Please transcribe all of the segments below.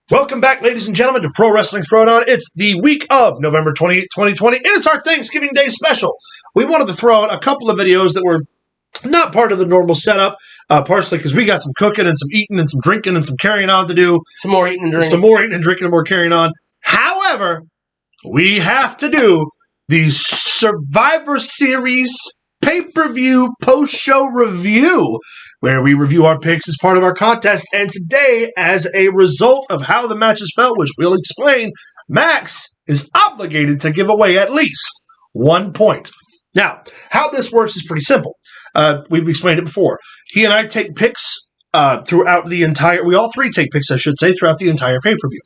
Welcome back, ladies and gentlemen, to Pro Wrestling Throwdown. It's the week of November 28, 2020, and it's our Thanksgiving Day special. We wanted to throw out a couple of videos that were not part of the normal setup, partially because we got some cooking and some eating and some drinking and some carrying on to do. Some more eating and drinking. Some more eating and drinking and more carrying on. However, we have to do the Survivor Series pay-per-view post-show review, where we review our picks as part of our contest. And today, as a result of how the matches felt, which we'll explain, Maxx is obligated to give away at least 1 point. Now, how this works is pretty simple. We've explained it before. He and I take picks throughout the entire... We all three take picks, I should say, throughout the entire pay-per-view.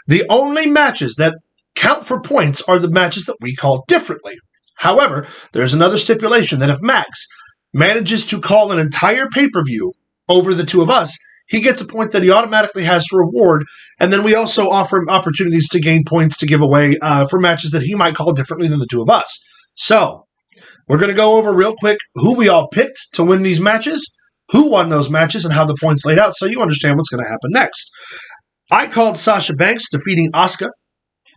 The only matches that count for points are the matches that we call differently. However, there's another stipulation that if Maxx manages to call an entire pay-per-view over the two of us, he gets a point that he automatically has to reward, and then we also offer him opportunities to gain points to give away for matches that he might call differently than the two of us. So, we're going to go over real quick who we all picked to win these matches, who won those matches, and how the points laid out, so you understand what's going to happen next. I called Sasha Banks defeating Asuka.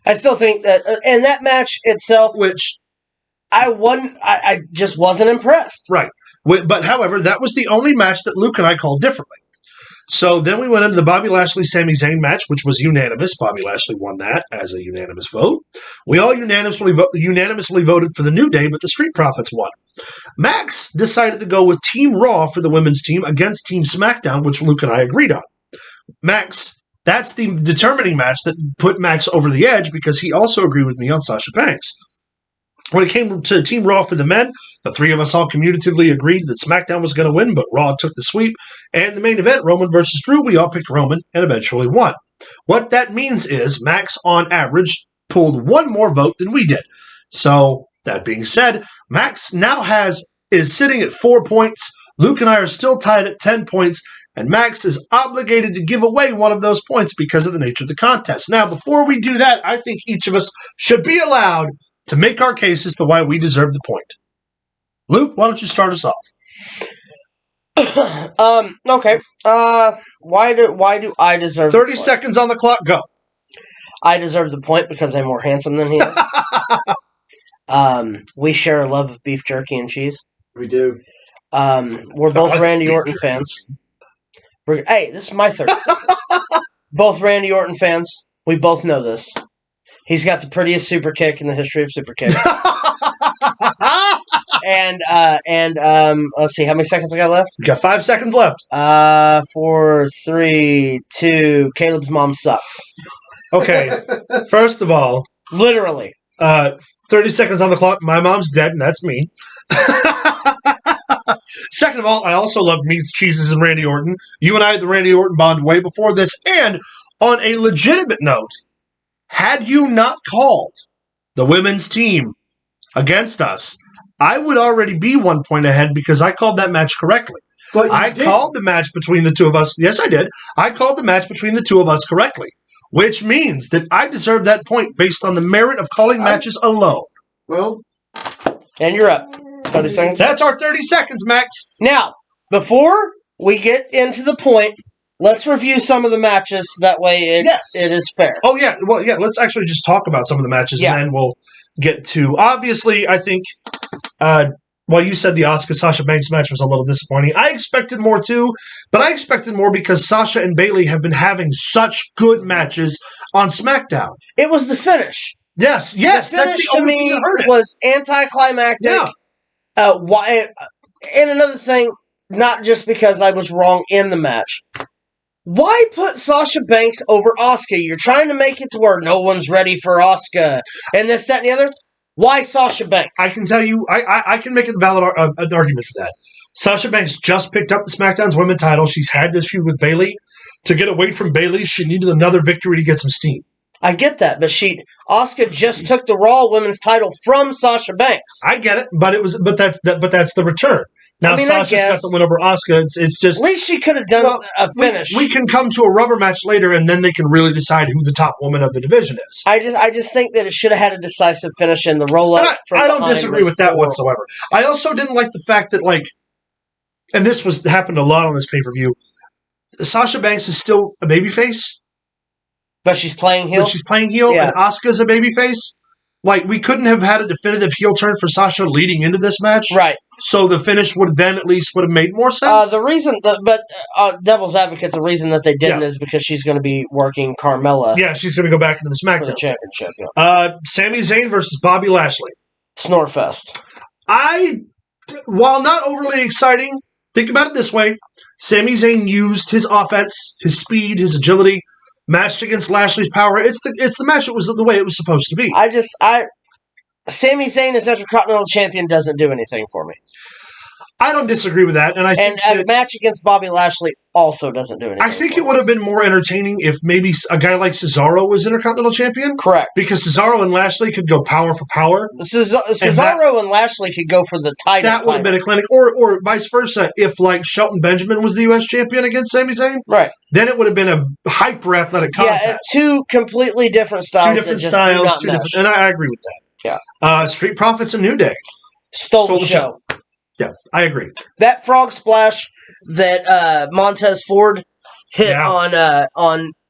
I still think that, and that match itself, Which... I just wasn't impressed. Right. But, however, that was the only match that Luke and I called differently. So then we went into the Bobby Lashley-Sami Zayn match, which was unanimous. Bobby Lashley won that as a unanimous vote. We all unanimously voted for the New Day, but the Street Profits won. Maxx decided to go with Team Raw for the women's team against Team SmackDown, which Luke and I agreed on. Maxx, that's the determining match that put Maxx over the edge because he also agreed with me on Sasha Banks. When it came to Team Raw for the men, the three of us all commutatively agreed that SmackDown was going to win, but Raw took the sweep. And the main event, Roman versus Drew, we all picked Roman and eventually won. What that means is Maxx, on average, pulled one more vote than we did. So, that being said, Maxx now is sitting at 4 points. Luke and I are still tied at 10 points, and Maxx is obligated to give away one of those points because of the nature of the contest. Now, before we do that, I think each of us should be allowed to make our case as to why we deserve the point. Luke, why don't you start us off? Okay. Why do I deserve 30 seconds on the clock, go. I deserve the point because I'm more handsome than he is. We share a love of beef jerky and cheese. We do. We're both Randy Orton fans. Hey, this is my 30 seconds. Both Randy Orton fans. We both know this. He's got the prettiest super kick in the history of super kicks. and let's see, how many seconds I got left? You got 5 seconds left. 4, 3, 2. Caleb's mom sucks. Okay. First of all, literally. 30 seconds on the clock. My mom's dead, and that's me. Second of all, I also love meats, cheeses, and Randy Orton. You and I had the Randy Orton bond way before this. And on a legitimate note, had you not called the women's team against us, I would already be 1 point ahead because I called that match correctly. But I called the match between the two of us. Yes, I did. I called the match between the two of us correctly, which means that I deserve that point based on the merit of calling matches alone. Well, and you're up. 30 seconds. That's our 30 seconds, Maxx. Now, before we get into the point, let's review some of the matches. That way it is fair. Oh, yeah. Well, yeah, let's actually just talk about some of the matches, and then we'll get to... Obviously, I think... Well, you said the Asuka-Sasha Banks match was a little disappointing. I expected more, too, but I expected more because Sasha and Bayley have been having such good matches on SmackDown. It was the finish. Yes. The finish that's the to me was anticlimactic. Yeah. And another thing, not just because I was wrong in the match. Why put Sasha Banks over Asuka? You're trying to make it to where no one's ready for Asuka, and this, that, and the other. Why Sasha Banks? I can tell you, I can make a valid an argument for that. Sasha Banks just picked up the SmackDown's women's title. She's had this feud with Bayley. To get away from Bayley, she needed another victory to get some steam. I get that, but Asuka just took the Raw Women's title from Sasha Banks. I get it, but that's the return. Now Sasha's got the win over Asuka. It's just at least she could have done a finish. We can come to a rubber match later, and then they can really decide who the top woman of the division is. I just think that it should have had a decisive finish in the roll up. I don't disagree with that whatsoever. I also didn't like the fact that and this happened a lot on this pay-per-view. Sasha Banks is still a babyface. But she's playing heel? But she's playing heel, Yeah. and Asuka's a babyface. Like, we couldn't have had a definitive heel turn for Sasha leading into this match. Right. So the finish would have made more sense. Devil's Advocate, the reason that they didn't is because she's going to be working Carmella. Yeah, she's going to go back into the SmackDown. For the championship, yeah. Sami Zayn versus Bobby Lashley. Snorefest. While not overly exciting, think about it this way. Sami Zayn used his offense, his speed, his agility, matched against Lashley's power. It's the match that was the way it was supposed to be. Sami Zayn as Intercontinental Champion doesn't do anything for me. I don't disagree with that, and a match against Bobby Lashley also doesn't do anything. I think it would have been more entertaining if maybe a guy like Cesaro was Intercontinental Champion. Correct, because Cesaro and Lashley could go power for power. Cesaro and Lashley could go for the title. That would have been a clinic, or vice versa. If like Shelton Benjamin was the U.S. champion against Sami Zayn, right? Then it would have been a hyper athletic contest. Yeah, two completely different styles. And I agree with that. Yeah. Street Profits and New Day stole the show. Yeah, I agree. That frog splash that Montez Ford hit on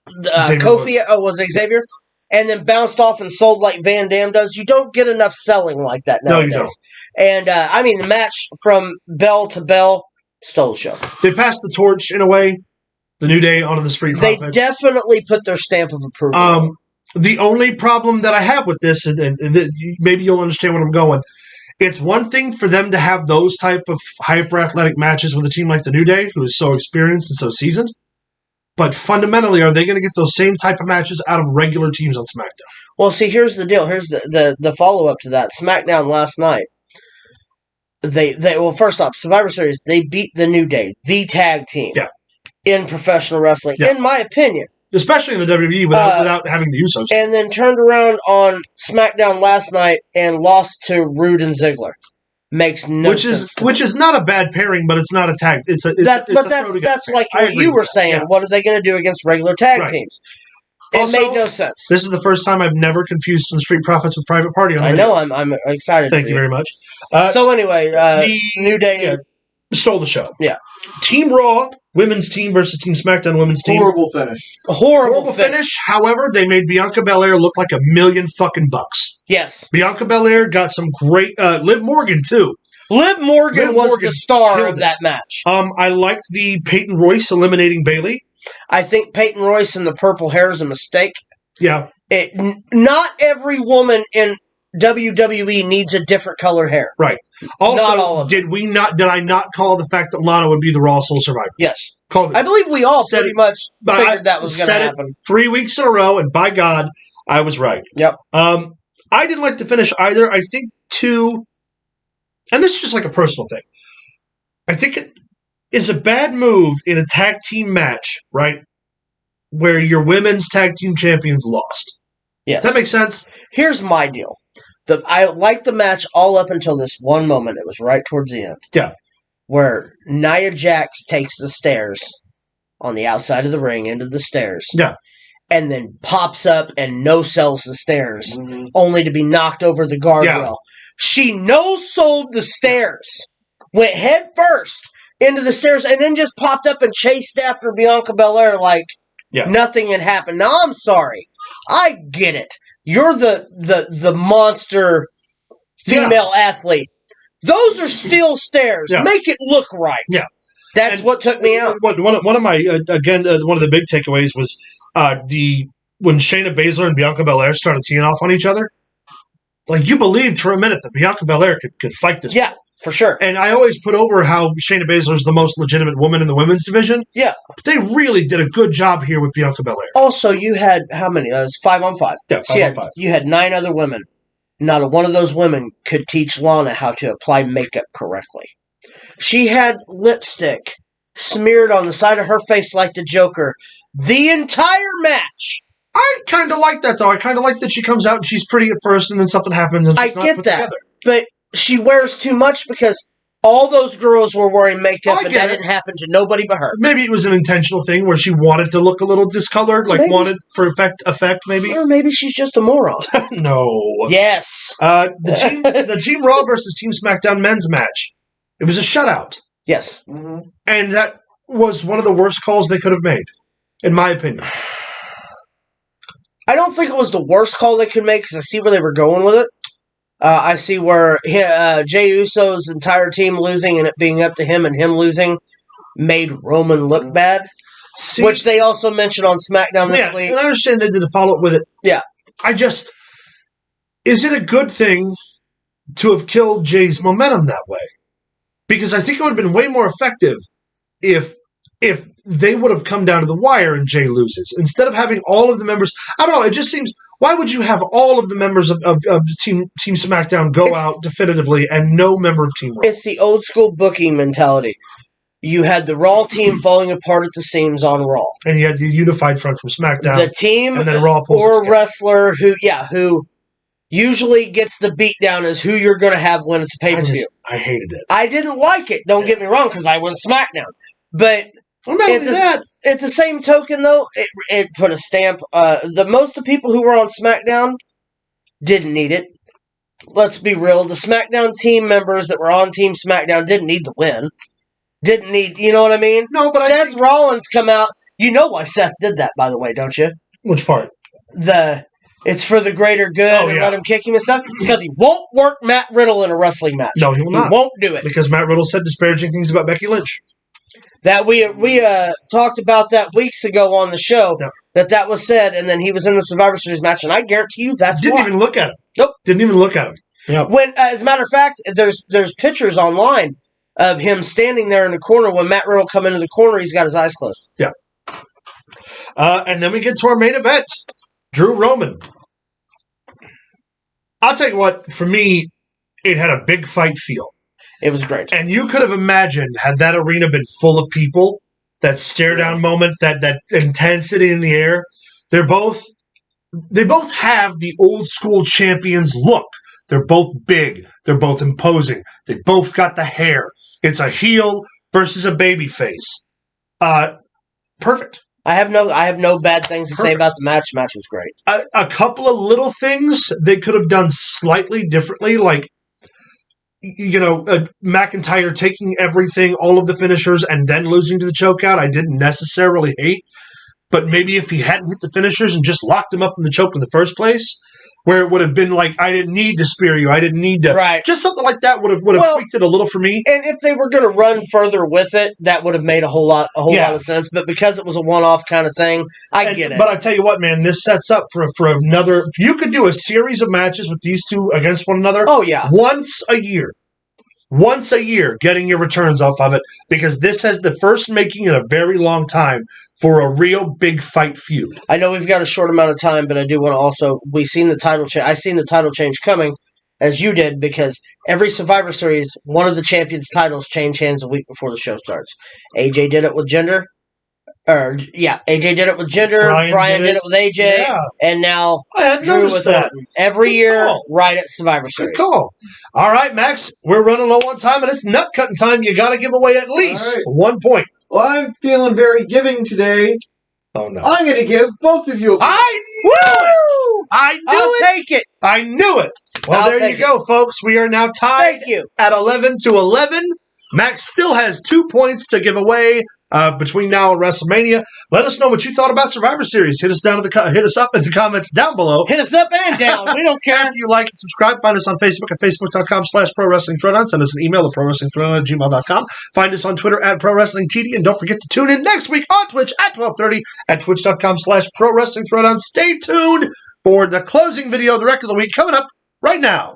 Kofi, was it Xavier? And then bounced off and sold like Van Dam does. You don't get enough selling like that nowadays. No, you don't. And, the match from bell to bell stole the show. They passed the torch in a way, the New Day onto the Street Profits. They definitely put their stamp of approval. The only problem that I have with this, and maybe you'll understand where I'm going, it's one thing for them to have those type of hyper-athletic matches with a team like the New Day, who is so experienced and so seasoned, but fundamentally, are they going to get those same type of matches out of regular teams on SmackDown? Well, see, here's the deal. Here's the follow-up to that. SmackDown last night, first off, Survivor Series, they beat the New Day, the tag team, in professional wrestling, in my opinion. Especially in the WWE without having the Usos. And then turned around on SmackDown last night and lost to Rude and Ziggler. Makes no sense. Which is not a bad pairing, but it's not a tag. That's like what you were saying. Yeah. What are they going to do against regular tag teams? It made no sense. This is the first time I've never confused the Street Profits with Private Party. I know. I'm excited. Thank you very much. So anyway, the New Day stole the show. Yeah. Team Raw, women's team versus Team SmackDown, women's team. Horrible finish. Horrible finish. However, they made Bianca Belair look like $1,000,000 fucking bucks. Yes. Bianca Belair got some great. Liv Morgan too. Liv Morgan was the star of that match. I liked the Peyton Royce eliminating Bayley. I think Peyton Royce and the purple hair is a mistake. Yeah. Not every woman in WWE needs a different color hair. Right. Also, not all of them. Did I not call the fact that Lana would be the Raw Soul Survivor? Yes. Called it. I believe we all pretty much figured that was going to happen. 3 weeks in a row, and by God, I was right. Yep. I didn't like the finish either. I think and this is just like a personal thing. I think it is a bad move in a tag team match, right, where your women's tag team champions lost. Yes. Does that make sense? Here's my deal. I liked the match all up until this one moment. It was right towards the end. Yeah. Where Nia Jax takes the stairs on the outside of the ring into the stairs. Yeah. And then pops up and no-sells the stairs, only to be knocked over the guardrail. Yeah. She no-sold the stairs, went head first into the stairs, and then just popped up and chased after Bianca Belair like nothing had happened. Now, I'm sorry. I get it. You're the monster female athlete. Those are still stairs. Yeah. Make it look right. Yeah. That's what took me out. One of my, one of the big takeaways was when Shayna Baszler and Bianca Belair started teeing off on each other. Like, you believed for a minute that Bianca Belair could fight this. Yeah, for sure. And I always put over how Shayna Baszler is the most legitimate woman in the women's division. Yeah. But they really did a good job here with Bianca Belair. Also, you had, how many? It was 5-on-5. Yeah, 5-on-5. You had 9 other women. Not a one of those women could teach Lana how to apply makeup correctly. She had lipstick smeared on the side of her face like the Joker the entire match. I kind of like that, though. I kind of like that she comes out and she's pretty at first, and then something happens and she's not put together. But she wears too much because all those girls were wearing makeup, and that didn't happen to nobody but her. Maybe it was an intentional thing where she wanted to look a little discolored, like wanted for effect, maybe. Or maybe she's just a moron. No. Yes. The Team Raw versus Team SmackDown men's match. It was a shutout. Yes. Mm-hmm. And that was one of the worst calls they could have made, in my opinion. I don't think it was the worst call they could make because I see where they were going with it. I see where Jey Uso's entire team losing and it being up to him and him losing made Roman look bad. See, which they also mentioned on SmackDown this week. And I understand they did a follow-up with it. Yeah. Is it a good thing to have killed Jay's momentum that way? Because I think it would have been way more effective if they would have come down to the wire and Jay loses. Instead of having all of the members, I don't know, it just seems, why would you have all of the members of Team SmackDown go out definitively and no member of Team Raw? It's the old school booking mentality. You had the Raw team falling apart at the seams on Raw. And you had the unified front from SmackDown. The team and then Raw or wrestler who usually gets the beatdown is who you're going to have when it's a pay-per-view. I hated it. I didn't like it. Don't get me wrong, because I went SmackDown. But at the same token, though, it put a stamp. Most of the people who were on SmackDown didn't need it. Let's be real. The SmackDown team members that were on Team SmackDown didn't need the win. Didn't need, you know what I mean? No, but Seth Rollins come out. You know why Seth did that, by the way, don't you? Which part? It's for the greater good and let him kick him and stuff. It's because he won't work Matt Riddle in a wrestling match. No, he will not. He won't do it. Because Matt Riddle said disparaging things about Becky Lynch. That we talked about that weeks ago on the show. Yeah. That was said, and then he was in the Survivor Series match, and I guarantee you that's Didn't even look at him. Nope. Didn't even look at him. Yep. When, as a matter of fact, there's pictures online of him standing there in the corner. When Matt Riddle come into the corner, he's got his eyes closed. Yeah. And then we get to our main event. Drew Roman. I'll tell you what, for me, it had a big fight feel. It was great. And you could have imagined, had that arena been full of people, that stare-down moment, that intensity in the air, they both have the old-school champions look. They're both big. They're both imposing. They both got the hair. It's a heel versus a baby face. Perfect. I have no bad things to say about the match. The match was great. A couple of little things they could have done slightly differently, like, McIntyre taking everything, all of the finishers, and then losing to the chokeout. I didn't necessarily hate, but maybe if he hadn't hit the finishers and just locked him up in the choke in the first place, where it would have been like, I didn't need to spear you, I didn't need to. Right. Just something like that would have tweaked it a little for me. And if they were going to run further with it, that would have made a whole lot of sense. But because it was a one-off kind of thing, I get it. But I tell you what, man, this sets up for another. If you could do a series of matches with these two against one another, once a year, getting your returns off of it, because this has the first making in a very long time for a real big fight feud. I know we've got a short amount of time, but I do want to also, I seen the title change coming, as you did, because every Survivor Series, one of the champions' titles change hands a week before the show starts. AJ did it with Jinder. AJ did it with Jinder. Brian did it with AJ. Yeah. And now Drew with Orton. Every year, right at Survivor Series. Good call. All right, Max, we're running low on time, and it's nut cutting time. You got to give away at least 1 point. Well, I'm feeling very giving today. Oh, no. I'm going to give both of you a point. I knew it! I'll take it. I knew it. Well, there you go, folks. We are now tied at 11-11. Max still has 2 points to give away between now and WrestleMania. Let us know what you thought about Survivor Series. Hit us up in the comments down below. Hit us up and down. We don't care. If you like and subscribe, find us on Facebook at facebook.com/ProWrestlingThrowdown. Send us an email at ProWrestlingThrowdown@gmail.com. Find us on Twitter at ProWrestlingTD. And don't forget to tune in next week on Twitch at 12:30 at twitch.com/ProWrestlingThrowdown. Stay tuned for the closing video of the Wreck of the Week coming up right now.